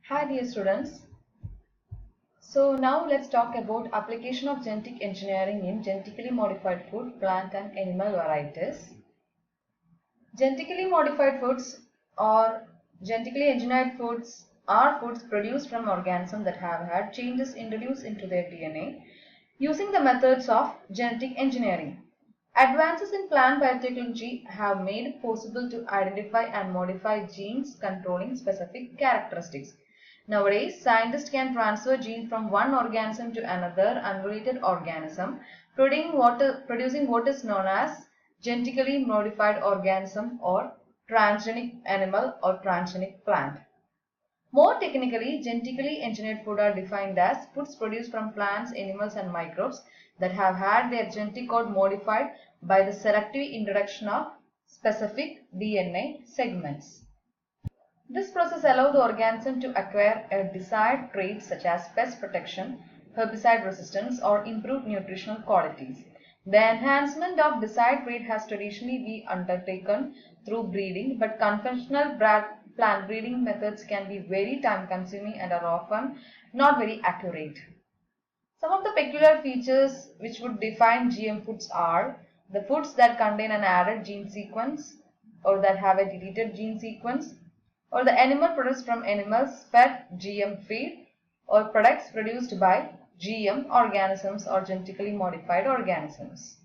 Hi dear students. So now let's talk about application of genetic engineering in genetically modified food, plant and animal varieties. Genetically modified foods or genetically engineered foods are foods produced from organisms that have had changes introduced into their DNA using the methods of genetic engineering. Advances in plant biotechnology have made it possible to identify and modify genes controlling specific characteristics. Nowadays, scientists can transfer genes from one organism to another unrelated organism, producing what is known as genetically modified organism or transgenic animal or transgenic plant. More technically, genetically engineered food are defined as foods produced from plants, animals and microbes that have had their genetic code modified by the selective introduction of specific DNA segments. This process allows the organism to acquire a desired trait such as pest protection, herbicide resistance or improved nutritional qualities. The enhancement of desired trait has traditionally been undertaken through breeding, but conventional plant breeding methods can be very time consuming and are often not very accurate. Some of the peculiar features which would define GM foods are the foods that contain an added gene sequence or that have a deleted gene sequence, or the animal products from animals fed GM feed, or products produced by GM organisms or genetically modified organisms.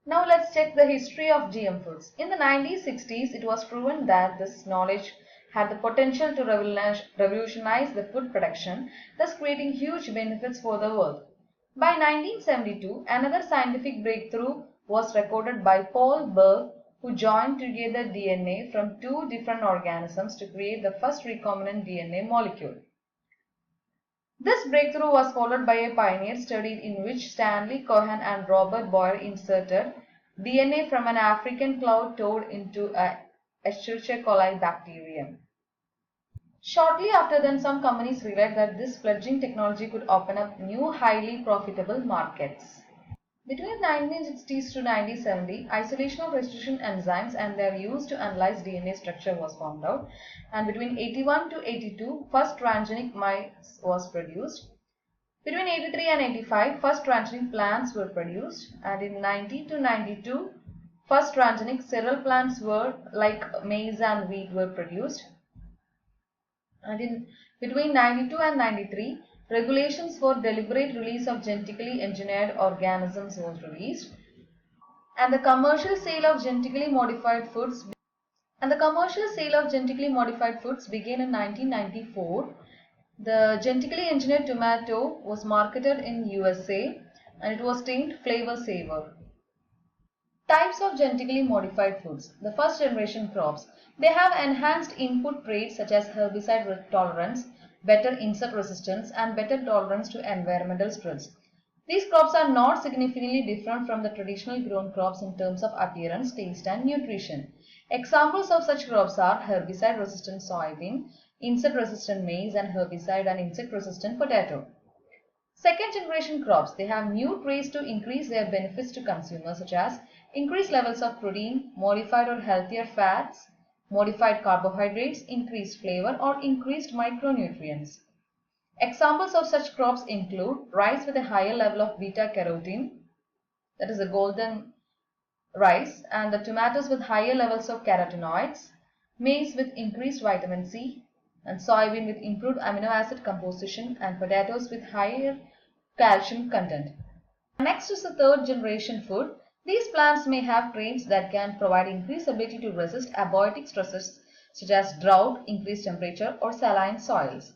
Now let's check the history of GM foods. In the 1960s, it was proven that this knowledge had the potential to revolutionize the food production, thus creating huge benefits for the world. By 1972, another scientific breakthrough was recorded by Paul Berg, who joined together DNA from two different organisms to create the first recombinant DNA molecule. This breakthrough was followed by a pioneer study in which Stanley Cohen and Robert Boyer inserted DNA from an African cloud toad into a Escherichia coli bacterium. Shortly after then, some companies realized that this fledgling technology could open up new highly profitable markets. Between 1960s to 1970, isolation of restriction enzymes and their use to analyze DNA structure was found out, and between 81 to 82, first transgenic mice was produced. Between 83 and 85, first transgenic plants were produced, and in 90 to 92, first transgenic cereal plants were like maize and wheat were produced. And in between 92 and 93, regulations for deliberate release of genetically engineered organisms was released, and the commercial sale of genetically modified foods began in 1994. The genetically engineered tomato was marketed in USA and it was named Flavor Saver. Types of genetically modified foods. The first generation crops. They have enhanced input traits such as herbicide tolerance, better insect resistance, and better tolerance to environmental stress. These crops are not significantly different from the traditional grown crops in terms of appearance, taste, and nutrition. Examples of such crops are herbicide resistant soybean, insect resistant maize, and herbicide and insect resistant potato. Second generation crops, they have new traits to increase their benefits to consumers such as increased levels of protein, modified or healthier fats, modified carbohydrates, increased flavor or increased micronutrients. Examples of such crops include rice with a higher level of beta carotene, that is a golden rice, and the tomatoes with higher levels of carotenoids, maize with increased vitamin C, and soybean with improved amino acid composition, and potatoes with higher calcium content. Next is the third generation food. These plants may have traits that can provide increased ability to resist abiotic stresses such as drought, increased temperature, or saline soils.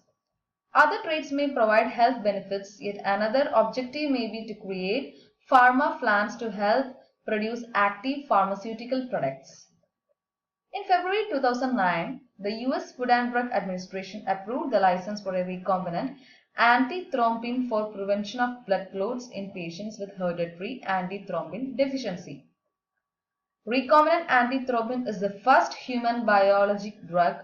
Other traits may provide health benefits, yet another objective may be to create pharma plants to help produce active pharmaceutical products. In February 2009, the US Food and Drug Administration approved the license for a recombinant antithrombin for prevention of blood clots in patients with hereditary antithrombin deficiency. Recombinant antithrombin is the first human biologic drug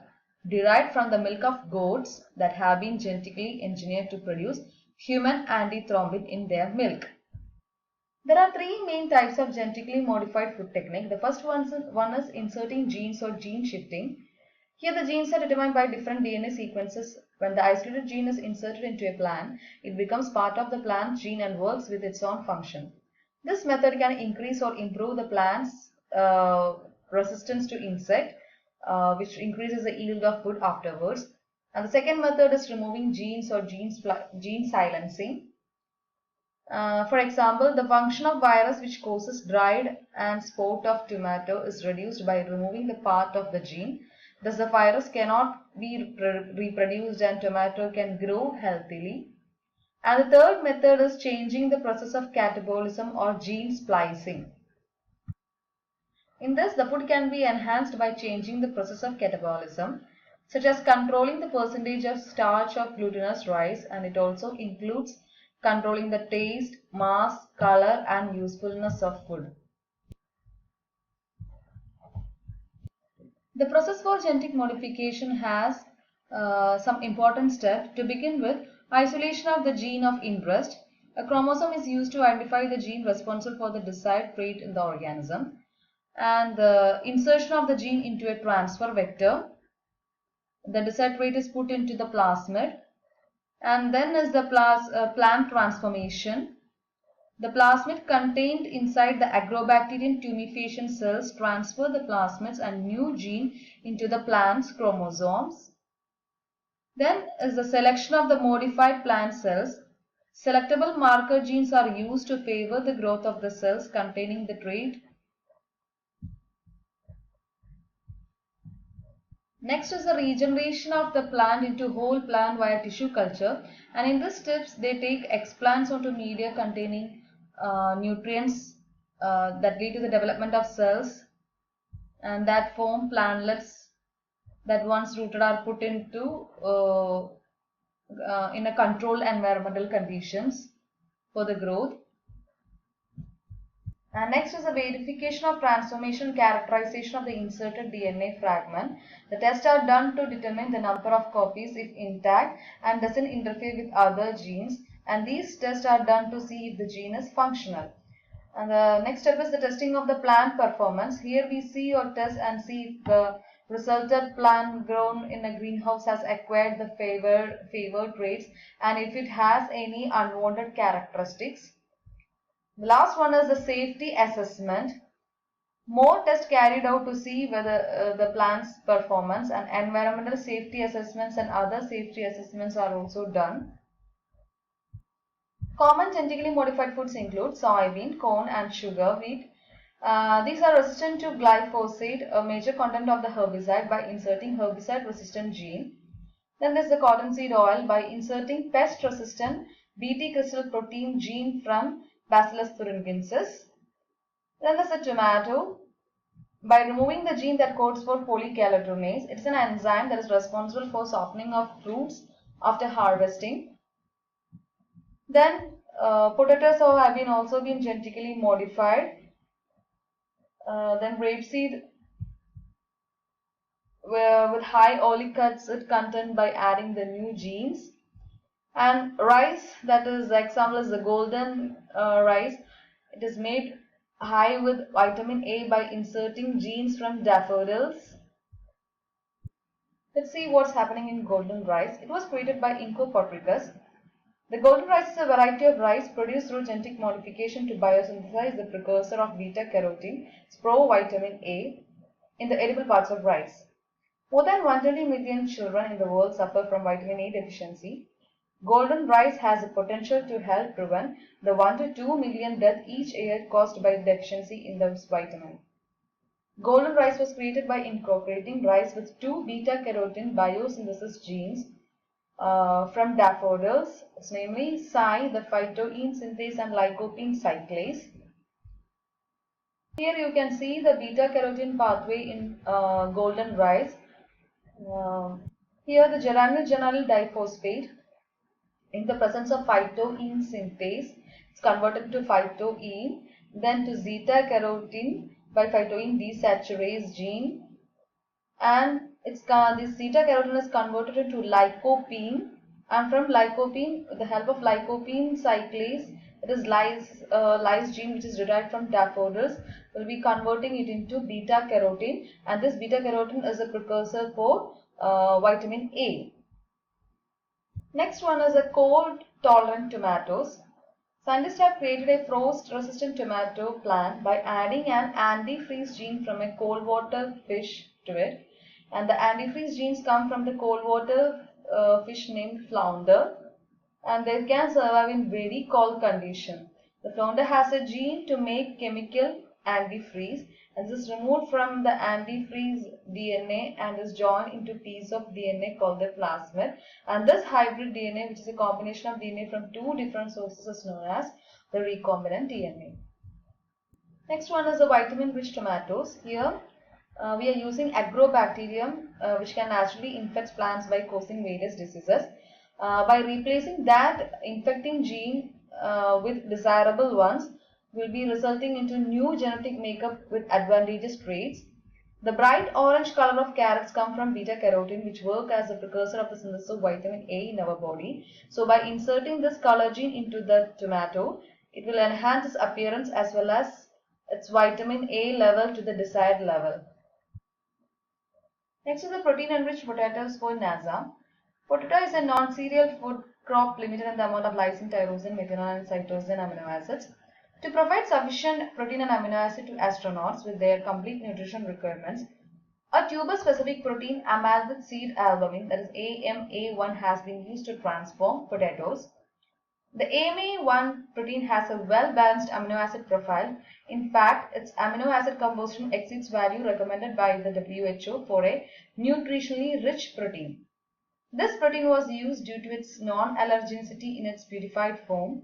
derived from the milk of goats that have been genetically engineered to produce human antithrombin in their milk. There are three main types of genetically modified food technique. The first one is inserting genes or gene shifting. Here the genes are determined by different DNA sequences. When the isolated gene is inserted into a plant, it becomes part of the plant gene and works with its own function. This method can increase or improve the plant's resistance to insect, which increases the yield of food afterwards. And the second method is removing genes or gene silencing. For example, the function of virus which causes dried and spot of tomato is reduced by removing the part of the gene. Thus, the virus cannot be reproduced and tomato can grow healthily. And the third method is changing the process of catabolism or gene splicing. In this, the food can be enhanced by changing the process of catabolism, such as controlling the percentage of starch of glutinous rice, and it also includes controlling the taste, mass, color, and usefulness of food. The process for genetic modification has some important steps. To begin with, isolation of the gene of interest. A chromosome is used to identify the gene responsible for the desired trait in the organism. And the insertion of the gene into a transfer vector. The desired trait is put into the plasmid. And then is the plant transformation. The plasmid contained inside the agrobacterium tumefaciens cells transfer the plasmids and new gene into the plant's chromosomes. Then is the selection of the modified plant cells. Selectable marker genes are used to favor the growth of the cells containing the trait. Next is the regeneration of the plant into whole plant via tissue culture, and in this steps they take explants onto media containing nutrients that lead to the development of cells and that form plantlets that once rooted are put into in a controlled environmental conditions for the growth. And next is the verification of transformation characterization of the inserted DNA fragment. The tests are done to determine the number of copies if intact and doesn't interfere with other genes. And these tests are done to see if the gene is functional. And the next step is the testing of the plant performance. Here we see or test and see if the resulted plant grown in a greenhouse has acquired the favored traits and if it has any unwanted characteristics. The last one is the safety assessment. More tests carried out to see whether the plant's performance, and environmental safety assessments and other safety assessments are also done. Common genetically modified foods include soybean, corn, and sugar beet. These are resistant to glyphosate, a major content of the herbicide, by inserting herbicide-resistant gene. Then there is the cottonseed oil by inserting pest-resistant Bt crystal protein gene from Bacillus thuringiensis. Then there is the tomato by removing the gene that codes for polycalotronase. It is an enzyme that is responsible for softening of fruits after harvesting. Then potatoes have also been genetically modified. Then rapeseed with high oleic acid content by adding the new genes. And rice, that is the example is the golden rice. It is made high with vitamin A by inserting genes from daffodils. Let's see what's happening in golden rice. It was created by Inco Portricus. The golden rice is a variety of rice produced through genetic modification to biosynthesize the precursor of beta-carotene, provitamin A, in the edible parts of rice. More than 120 million children in the world suffer from vitamin A deficiency. Golden rice has the potential to help prevent the 1 to 2 million deaths each year caused by deficiency in this vitamin. Golden rice was created by incorporating rice with two beta-carotene biosynthesis genes from daffodils, namely Psi, the phytoene synthase, and lycopene cyclase. Here you can see the beta-carotene pathway in golden rice. Here the geranyl diphosphate, in the presence of phytoene synthase, it's converted to phytoene, then to zeta-carotene by phytoene desaturase gene, and this zeta-carotene is converted into lycopene, and from lycopene, with the help of lycopene cyclase, It is lyse gene, which is derived from daffodils, will be converting it into beta carotene, and this beta carotene is a precursor for vitamin A. Next one is a cold tolerant tomatoes. Scientists have created a frost-resistant tomato plant by adding an antifreeze gene from a cold water fish to it. And the antifreeze genes come from the cold water fish named flounder, and they can survive in very cold condition. The flounder has a gene to make chemical antifreeze, and this is removed from the antifreeze DNA and is joined into piece of DNA called the plasmid. And this hybrid DNA, which is a combination of DNA from two different sources, is known as the recombinant DNA. Next one is the vitamin-rich tomatoes. Here we are using agrobacterium, which can naturally infect plants by causing various diseases. By replacing that infecting gene with desirable ones, will be resulting into new genetic makeup with advantageous traits. The bright orange color of carrots come from beta carotene, which work as a precursor of the synthesis of vitamin A in our body. So by inserting this color gene into the tomato, it will enhance its appearance as well as its vitamin A level to the desired level. Next is the protein-enriched potatoes for NASA. Potato is a non-cereal food crop limited in the amount of lysine, tyrosine, methanol, and cytosine amino acids. To provide sufficient protein and amino acid to astronauts with their complete nutrition requirements, a tuber-specific protein amalgam seed albumin, that is AMA1, has been used to transform potatoes. The AMA1 protein has a well-balanced amino acid profile. In fact, its amino acid composition exceeds value recommended by the WHO for a nutritionally rich protein. This protein was used due to its non-allergenicity in its purified form.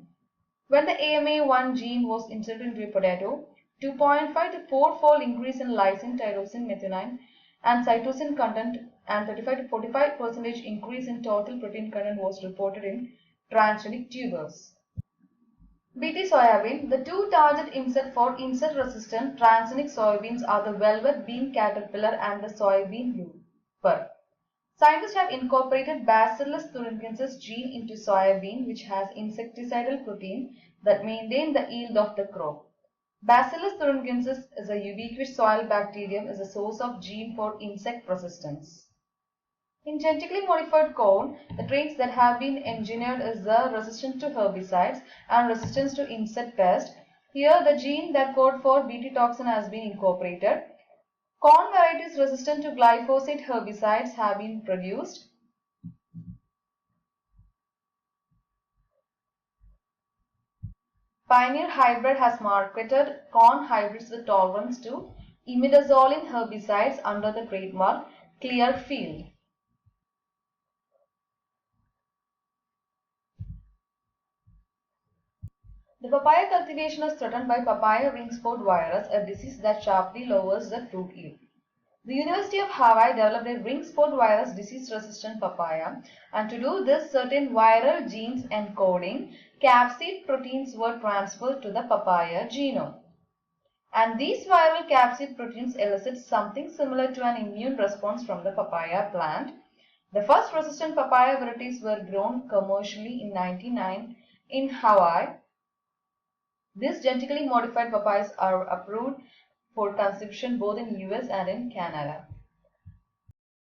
When the AMA1 gene was inserted into a potato, 2.5 to 4-fold increase in lysine, tyrosine, methionine, and cytosine content and 35 to 45% increase in total protein content was reported in transgenic tubers. BT soybean. The two target insect for insect-resistant transgenic soybeans are the velvet bean caterpillar and the soybean looper. Scientists have incorporated Bacillus thuringiensis gene into soybean, which has insecticidal protein that maintain the yield of the crop. Bacillus thuringiensis is a ubiquitous soil bacterium, is a source of gene for insect resistance. In genetically modified corn, the traits that have been engineered is the resistance to herbicides and resistance to insect pests. Here, the gene that code for Bt toxin has been incorporated. Corn varieties resistant to glyphosate herbicides have been produced. Pioneer Hybrid has marketed corn hybrids with tolerance to imidazoline herbicides under the trademark Clearfield. The papaya cultivation is threatened by papaya ring spot virus, a disease that sharply lowers the fruit yield. The University of Hawaii developed a ring spot virus disease-resistant papaya, and to do this, certain viral genes encoding capsid proteins were transferred to the papaya genome. And these viral capsid proteins elicit something similar to an immune response from the papaya plant. The first resistant papaya varieties were grown commercially in 1999 in Hawaii. These genetically modified papayas are approved for consumption both in US and in Canada.